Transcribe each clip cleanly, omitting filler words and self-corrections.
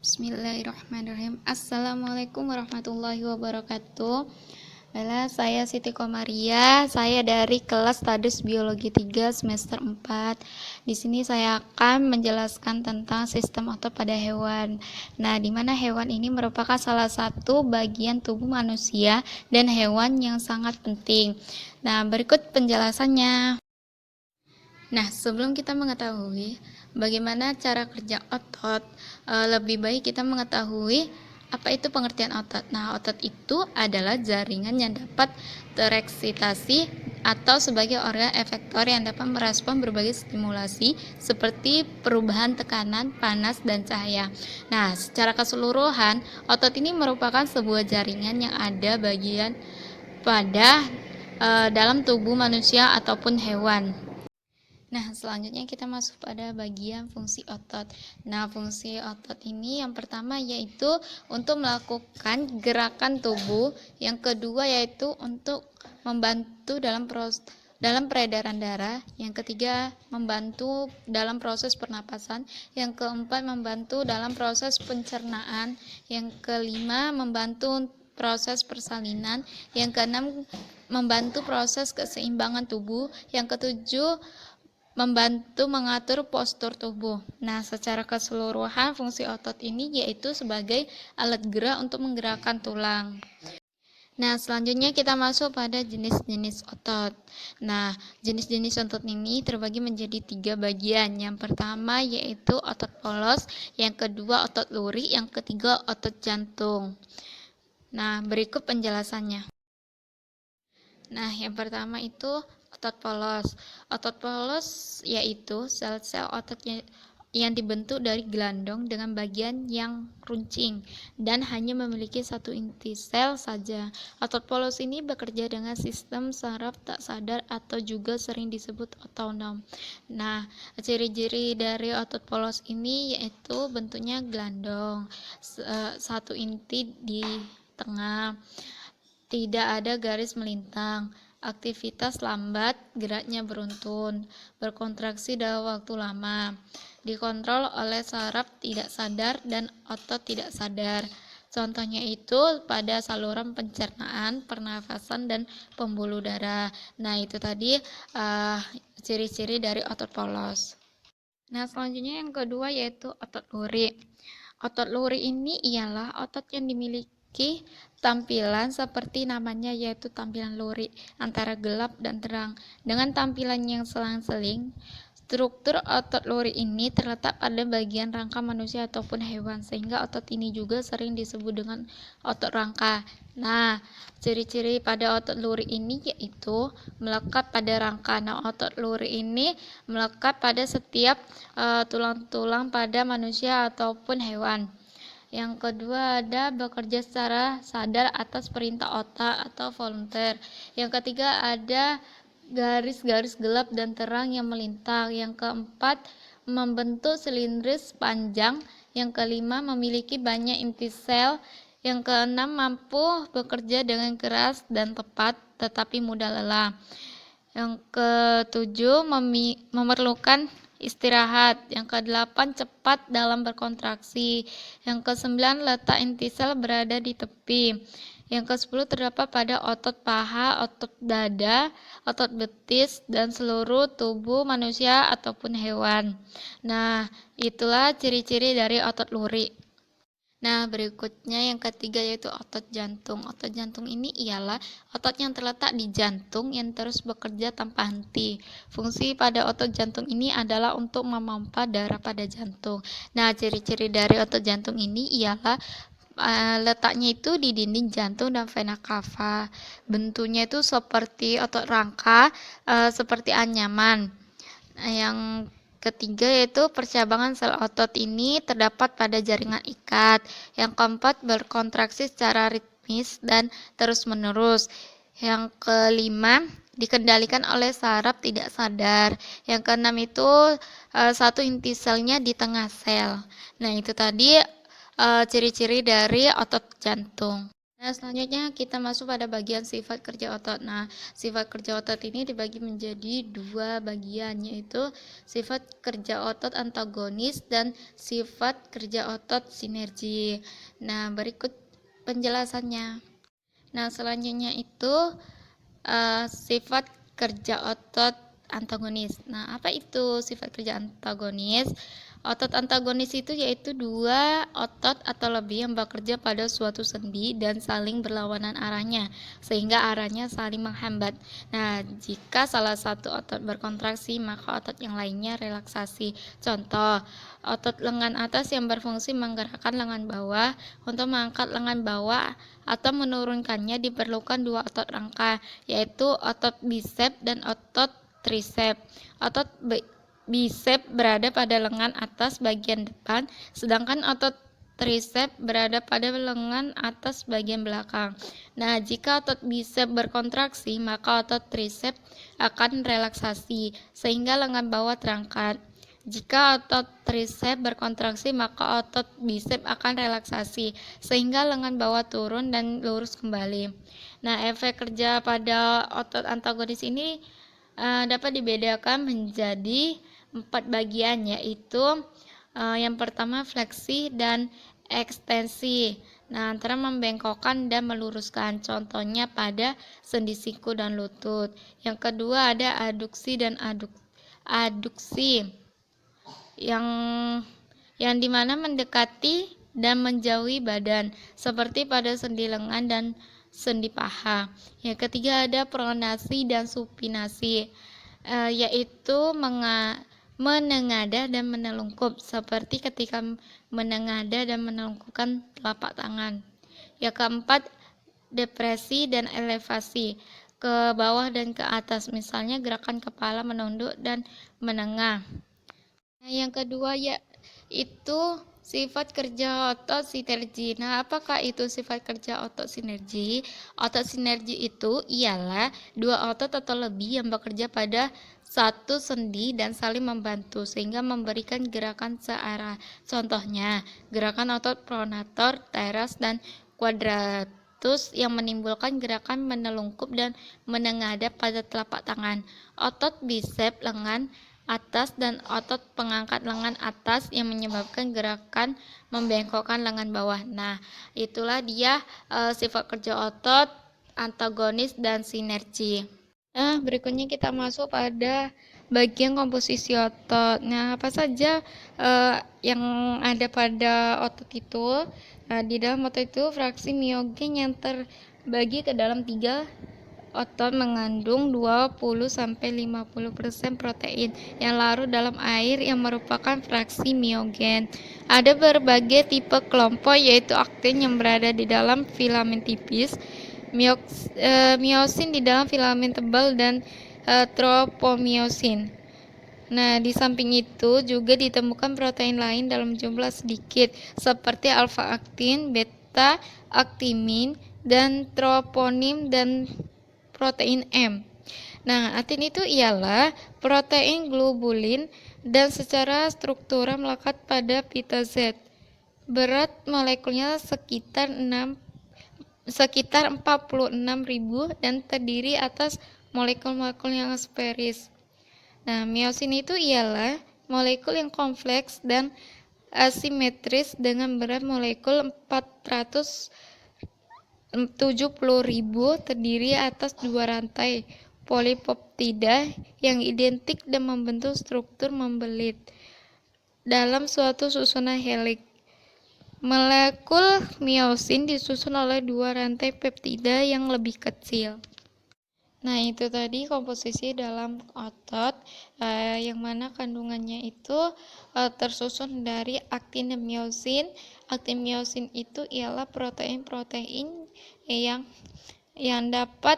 Bismillahirrahmanirrahim. Assalamualaikum warahmatullahi wabarakatuh. Saya Siti Komaria, saya dari kelas Tadus Biologi 3 semester 4. Di sini saya akan menjelaskan tentang sistem otot pada hewan. Nah, di mana hewan ini merupakan salah satu bagian tubuh manusia dan hewan yang sangat penting. Nah, berikut penjelasannya. Nah, sebelum kita mengetahui bagaimana cara kerja otot, lebih baik kita mengetahui apa itu pengertian otot. Nah, otot itu adalah jaringan yang dapat tereksitasi atau sebagai organ efektor yang dapat merespon berbagai stimulasi seperti perubahan tekanan, panas, dan cahaya. Nah, secara keseluruhan, otot ini merupakan sebuah jaringan yang ada bagian pada dalam tubuh manusia ataupun hewan. Nah, selanjutnya kita masuk pada bagian fungsi otot. Nah, fungsi otot ini yang pertama yaitu untuk melakukan gerakan tubuh, yang kedua yaitu untuk membantu dalam peredaran darah, yang ketiga membantu dalam proses pernapasan, yang keempat membantu dalam proses pencernaan, yang kelima membantu proses persalinan, yang keenam membantu proses keseimbangan tubuh, yang ketujuh membantu mengatur postur tubuh. Nah, secara keseluruhan fungsi otot ini yaitu sebagai alat gerak untuk menggerakkan tulang. Nah, selanjutnya kita masuk pada jenis-jenis otot. Nah, jenis-jenis otot ini terbagi menjadi 3 bagian. Yang pertama yaitu otot polos, yang kedua otot lurik, yang ketiga otot jantung. Nah, berikut penjelasannya. Nah, yang pertama itu otot polos. Otot polos yaitu sel-sel otot yang dibentuk dari gelandong dengan bagian yang runcing dan hanya memiliki satu inti sel saja. Otot polos ini bekerja dengan sistem saraf tak sadar atau juga sering disebut otonom. Nah, ciri-ciri dari otot polos ini yaitu bentuknya gelandong, satu inti di tengah, tidak ada garis melintang, aktivitas lambat, geraknya beruntun, berkontraksi dalam waktu lama, dikontrol oleh saraf tidak sadar dan otot tidak sadar. Contohnya itu pada saluran pencernaan, pernafasan, dan pembuluh darah. Nah, itu tadi ciri-ciri dari otot polos. Nah, selanjutnya yang kedua yaitu otot lurik. Otot lurik ini ialah otot yang dimiliki tampilan seperti namanya, yaitu tampilan lurik antara gelap dan terang dengan tampilan yang selang-seling. Struktur otot lurik ini terletak pada bagian rangka manusia ataupun hewan, sehingga otot ini juga sering disebut dengan otot rangka. Nah, ciri-ciri pada otot lurik ini yaitu melekat pada rangka. Nah, otot lurik ini melekat pada setiap tulang-tulang pada manusia ataupun hewan. Yang kedua ada bekerja secara sadar atas perintah otak atau volunteer. Yang ketiga ada garis-garis gelap dan terang yang melintang. Yang keempat membentuk silindris panjang. Yang kelima memiliki banyak inti sel. Yang keenam mampu bekerja dengan keras dan tepat tetapi mudah lelah. Yang ketujuh memerlukan istirahat. Yang kedelapan cepat dalam berkontraksi. Yang kesembilan letak inti sel berada di tepi. Yang ke-10 terdapat pada otot paha, otot dada, otot betis, dan seluruh tubuh manusia ataupun hewan. Nah, itulah ciri-ciri dari otot lurik. Nah, berikutnya yang ketiga yaitu otot jantung. Otot jantung ini ialah otot yang terletak di jantung yang terus bekerja tanpa henti. Fungsi pada otot jantung ini adalah untuk memompa darah pada jantung. Nah, ciri-ciri dari otot jantung ini ialah letaknya itu di dinding jantung dan vena cava. Bentuknya itu seperti otot rangka, seperti anyaman. Yang ketiga yaitu percabangan sel otot ini terdapat pada jaringan ikat. Yang keempat berkontraksi secara ritmis dan terus-menerus. Yang kelima dikendalikan oleh saraf tidak sadar. Yang keenam itu satu inti selnya di tengah sel. Nah, itu tadi ciri-ciri dari otot jantung. Nah, selanjutnya kita masuk pada bagian sifat kerja otot. Nah, sifat kerja otot ini dibagi menjadi dua bagian, yaitu sifat kerja otot antagonis dan sifat kerja otot sinergi. Nah, berikut penjelasannya. Nah, selanjutnya itu sifat kerja otot antagonis. Nah, apa itu sifat kerja antagonis? Otot antagonis itu yaitu dua otot atau lebih yang bekerja pada suatu sendi dan saling berlawanan arahnya, sehingga arahnya saling menghambat. Nah, jika salah satu otot berkontraksi, maka otot yang lainnya relaksasi. Contoh, otot lengan atas yang berfungsi menggerakkan lengan bawah. Untuk mengangkat lengan bawah atau menurunkannya diperlukan dua otot rangka, yaitu otot bisep dan otot trisep. Otot bisep berada pada lengan atas bagian depan, sedangkan otot trisep berada pada lengan atas bagian belakang. Nah, jika otot bisep berkontraksi, maka otot trisep akan relaksasi, sehingga lengan bawah terangkat. Jika otot trisep berkontraksi, maka otot bisep akan relaksasi, sehingga lengan bawah turun dan lurus kembali. Nah, efek kerja pada otot antagonis ini dapat dibedakan menjadi 4 bagian, yaitu yang pertama fleksi dan ekstensi. Nah, antara membengkokkan dan meluruskan, contohnya pada sendi siku dan lutut. Yang kedua ada aduksi dan aduksi yang dimana mendekati dan menjauhi badan, seperti pada sendi lengan dan sendi paha. Yang ketiga ada pronasi dan supinasi, yaitu menengadah dan menelungkup, seperti ketika menengadah dan menelungkupkan telapak tangan. Yang keempat, depresi dan elevasi, ke bawah dan ke atas, misalnya gerakan kepala menunduk dan menengah. Nah, yang kedua yaitu sifat kerja otot sinergi. Nah, apakah itu sifat kerja otot sinergi? Otot sinergi itu ialah dua otot atau lebih yang bekerja pada satu sendi dan saling membantu sehingga memberikan gerakan searah. Contohnya, gerakan otot pronator, teres, dan quadratus yang menimbulkan gerakan menelungkup dan menengadah pada telapak tangan. Otot bisep lengan atas dan otot pengangkat lengan atas yang menyebabkan gerakan membengkokkan lengan bawah. Nah, itulah dia sifat kerja otot, antagonis, dan sinergi. Nah, berikutnya kita masuk pada bagian komposisi otot. Nah, apa saja yang ada pada otot itu? Nah, di dalam otot itu fraksi miogen yang terbagi ke dalam 3 otot mengandung 20-50% protein yang larut dalam air yang merupakan fraksi miogen. Ada berbagai tipe kelompok, yaitu aktin yang berada di dalam filamen tipis, miosin di dalam filamen tebal, dan tropomiosin. Nah, di samping itu juga ditemukan protein lain dalam jumlah sedikit, seperti alfa-aktin, beta-aktimin, dan troponin, dan protein M. Nah, aktin itu ialah protein globulin dan secara struktural melekat pada pita Z. Berat molekulnya sekitar 46.000 dan terdiri atas molekul-molekul yang sferis. Nah, miosin itu ialah molekul yang kompleks dan asimetris dengan berat molekul 470.000, terdiri atas 2 rantai polipeptida yang identik dan membentuk struktur membelit dalam suatu susunan heliks. Molekul miosin disusun oleh 2 rantai peptida yang lebih kecil. Nah, itu tadi komposisi dalam otot, yang mana kandungannya itu tersusun dari aktin dan miosin. Aktin miosin itu ialah protein-protein yang dapat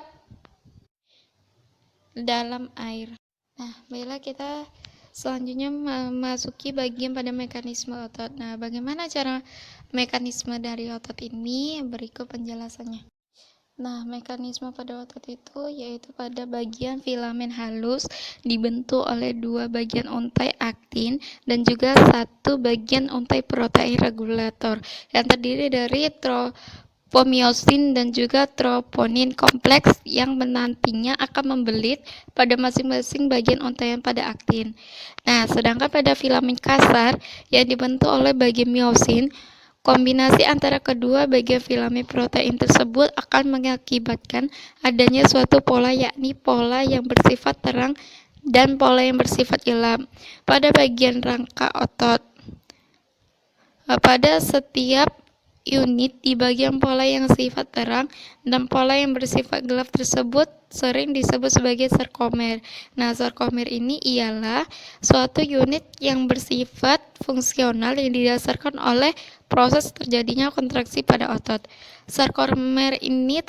dalam air. Nah, baiklah kita selanjutnya memasuki bagian pada mekanisme otot. Nah, bagaimana cara mekanisme dari otot ini? Berikut penjelasannya. Nah, mekanisme pada otot itu yaitu pada bagian filamen halus dibentuk oleh 2 bagian untai aktin dan juga 1 bagian untai protein regulator yang terdiri dari apomiosin dan juga troponin kompleks yang nantinya akan membelit pada masing-masing bagian onteng pada aktin. Nah, sedangkan pada filamen kasar yang dibentuk oleh bagian miosin, kombinasi antara kedua bagian filamen protein tersebut akan mengakibatkan adanya suatu pola, yakni pola yang bersifat terang dan pola yang bersifat gelap pada bagian rangka otot. Pada setiap unit di bagian pola yang sifat terang dan pola yang bersifat gelap tersebut sering disebut sebagai sarkomer. Nah, sarkomer ini ialah suatu unit yang bersifat fungsional yang didasarkan oleh proses terjadinya kontraksi pada otot. Sarkomer ini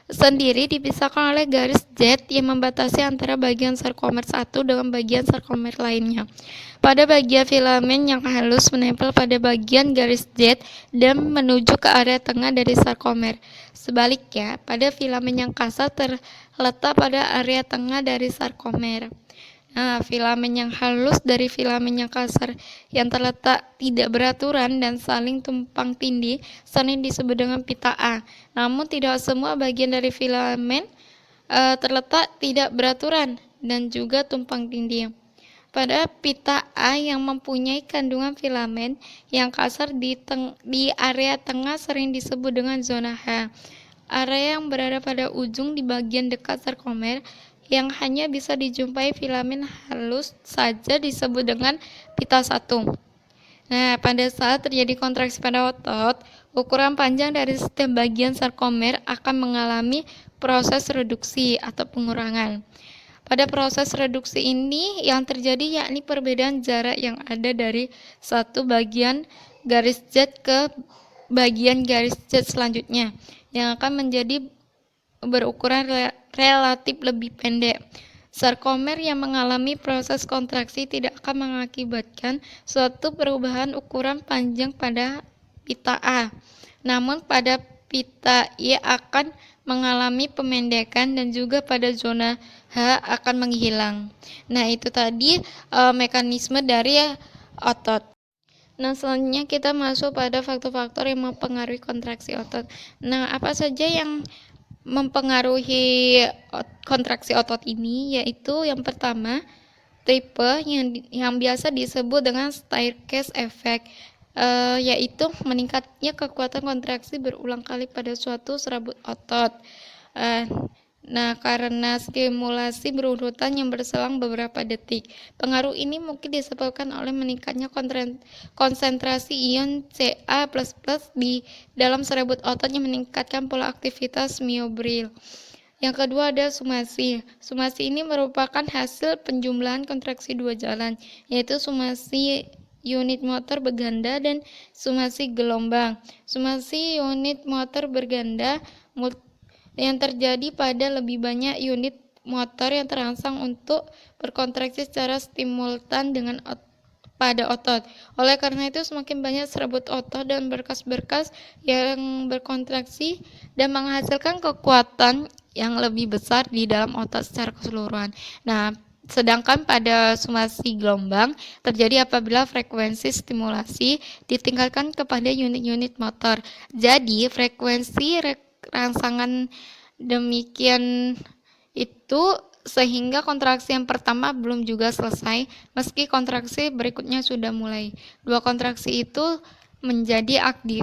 sendiri dipisahkan oleh garis Z yang membatasi antara bagian sarkomer satu dengan bagian sarkomer lainnya. Pada bagian filamen yang halus menempel pada bagian garis Z dan menuju ke area tengah dari sarkomer. Sebaliknya, pada filamen yang kasar terletak pada area tengah dari sarkomer. Nah, filamen yang halus dari filamen yang kasar yang terletak tidak beraturan dan saling tumpang tindih sering disebut dengan pita A. Namun tidak semua bagian dari filamen terletak tidak beraturan dan juga tumpang tindih. Pada pita A yang mempunyai kandungan filamen yang kasar di area tengah sering disebut dengan zona H. Area yang berada pada ujung di bagian dekat sarkomer yang hanya bisa dijumpai filamen halus saja disebut dengan pita 1. Nah, pada saat terjadi kontraksi pada otot, ukuran panjang dari setiap bagian sarkomer akan mengalami proses reduksi atau pengurangan. Pada proses reduksi ini yang terjadi yakni perbedaan jarak yang ada dari satu bagian garis Z ke bagian garis Z selanjutnya yang akan menjadi berukuran relatif lebih pendek. Sarkomer yang mengalami proses kontraksi tidak akan mengakibatkan suatu perubahan ukuran panjang pada pita A. Namun pada pita I akan mengalami pemendekan dan juga pada zona H akan menghilang. Nah, itu tadi mekanisme dari otot. Nah, selanjutnya kita masuk pada faktor-faktor yang mempengaruhi kontraksi otot. Nah, apa saja yang mempengaruhi kontraksi otot ini? Yaitu yang pertama, tipe yang biasa disebut dengan staircase effect, yaitu meningkatnya kekuatan kontraksi berulang kali pada suatu serabut otot. Nah, karena stimulasi berurutan yang berselang beberapa detik. Pengaruh ini mungkin disebabkan oleh meningkatnya konsentrasi ion Ca++ di dalam serabut otot yang meningkatkan pola aktivitas miobril. Yang kedua ada sumasi. Sumasi ini merupakan hasil penjumlahan kontraksi dua jalan, yaitu sumasi unit motor berganda dan sumasi gelombang. Sumasi unit motor berganda yang terjadi pada lebih banyak unit motor yang terangsang untuk berkontraksi secara simultan dengan pada otot. Oleh karena itu, semakin banyak serabut otot dan berkas-berkas yang berkontraksi dan menghasilkan kekuatan yang lebih besar di dalam otot secara keseluruhan. Nah, sedangkan pada sumasi gelombang terjadi apabila frekuensi stimulasi ditingkatkan kepada unit-unit motor. Jadi, frekuensi rangsangan demikian itu sehingga kontraksi yang pertama belum juga selesai meski kontraksi berikutnya sudah mulai. Dua kontraksi itu menjadi aktif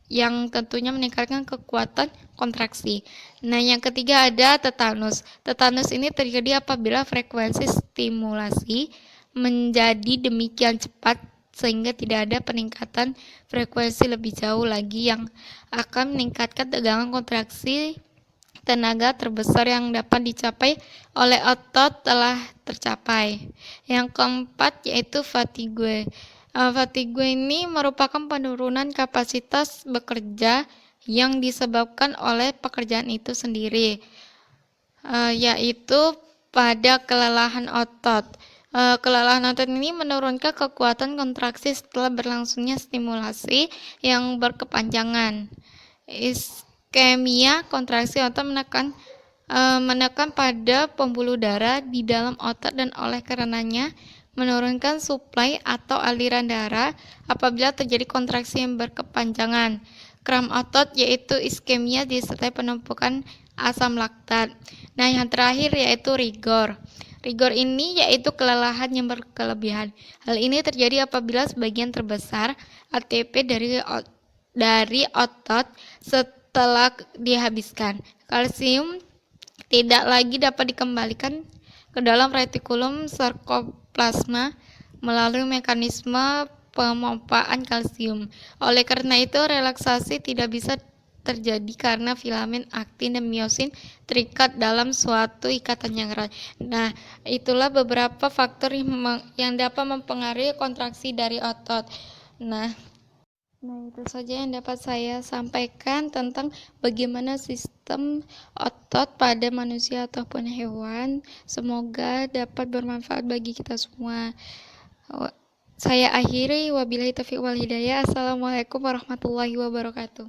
yang tentunya meningkatkan kekuatan kontraksi. Nah, yang ketiga ada tetanus. Tetanus ini terjadi apabila frekuensi stimulasi menjadi demikian cepat sehingga tidak ada peningkatan frekuensi lebih jauh lagi yang akan meningkatkan tegangan kontraksi. Tenaga terbesar yang dapat dicapai oleh otot telah tercapai. Yang keempat yaitu fatigue. Fatigue ini merupakan penurunan kapasitas bekerja yang disebabkan oleh pekerjaan itu sendiri, yaitu pada kelelahan otot. Kelelahan otot ini menurunkan kekuatan kontraksi setelah berlangsungnya stimulasi yang berkepanjangan. Iskemia, kontraksi otot menekan pada pembuluh darah di dalam otot dan oleh karenanya menurunkan suplai atau aliran darah apabila terjadi kontraksi yang berkepanjangan. kram otot, yaitu iskemia disertai penumpukan asam laktat. Nah, yang terakhir yaitu rigor. Rigor ini yaitu kelelahan yang berkelebihan. Hal ini terjadi apabila sebagian terbesar ATP dari otot setelah dihabiskan. Kalsium tidak lagi dapat dikembalikan ke dalam retikulum sarkoplasma melalui mekanisme pemompaan kalsium. Oleh karena itu, relaksasi tidak bisa terjadi karena filamen aktin dan miosin terikat dalam suatu ikatan yang erat. Nah, itulah beberapa faktor yang dapat mempengaruhi kontraksi dari otot. Nah, itu saja yang dapat saya sampaikan tentang bagaimana sistem otot pada manusia ataupun hewan. Semoga dapat bermanfaat bagi kita semua. Saya akhiri, wabillahi taufiq wal hidayah. Assalamualaikum warahmatullahi wabarakatuh.